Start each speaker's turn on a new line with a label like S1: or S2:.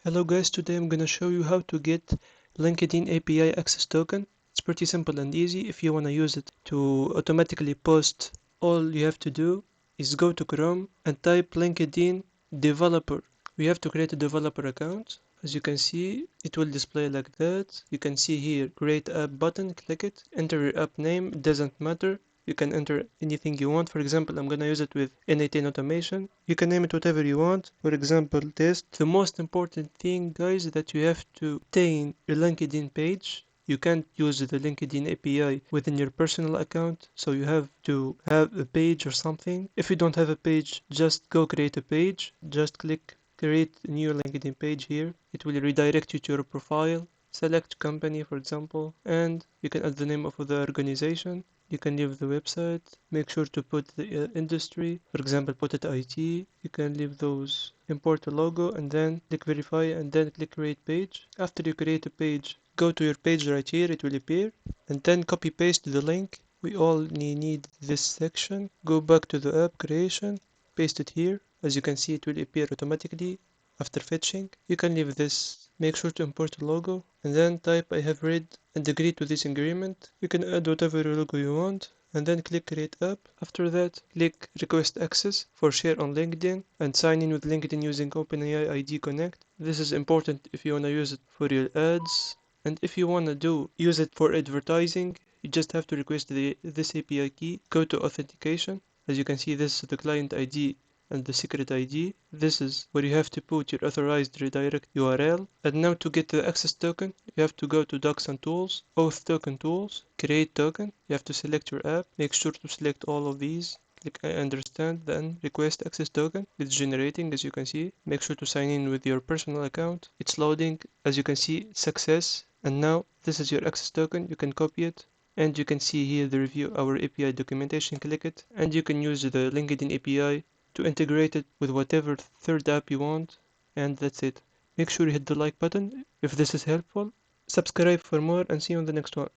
S1: Hello guys, today I'm gonna show you how to get LinkedIn API access token. It's pretty simple and easy. If you wanna use it to automatically post, all you have to do is go to Chrome and type LinkedIn developer. We have to create a developer account. As you can see, it will display like that. You can see here, create app button, click it, enter your app name, it doesn't matter. You can enter anything you want. For example, I'm gonna use it with N18 automation. You can name it whatever you want. For example, test. The most important thing, guys, is that you have to obtain your LinkedIn page. You can't use the LinkedIn API within your personal account, so you have to have a page or something. If you don't have a page, just go create a page. Just click create a new LinkedIn page here. It will redirect you to your profile. Select company, for example, and you can add the name of the organization. You can leave the website. Make sure to put the industry. For example, put it IT. You can leave those. Import a logo and then click verify and then click create page. After you create a page, go to your page right here. It will appear. And then copy paste the link. We only need this section. Go back to the app creation. Paste it here. As you can see, it will appear automatically after fetching. You can leave this. Make sure to import a logo and then type I have read and agree to this agreement. You can add whatever logo you want and then click create app. After that, click request access for share on LinkedIn and sign in with LinkedIn using OpenAI ID Connect. This is important if you want to use it for your ads, and if you want to use it for advertising, you just have to request this API key. Go to authentication. As you can see, this is the client ID and the secret ID. This is where you have to put your authorized redirect URL. And now to get the access token, you have to go to Docs and Tools, OAuth token tools, create token. You have to select your app. Make sure to select all of these. Click I understand, then request access token. It's generating, as you can see. Make sure to sign in with your personal account. It's loading. As you can see, success. And now this is your access token. You can copy it. And you can see here the review our API documentation. Click it. And you can use the LinkedIn API to integrate it with whatever third app you want, and that's it. Make sure you hit the like button if this is helpful. Subscribe for more and see you on the next one.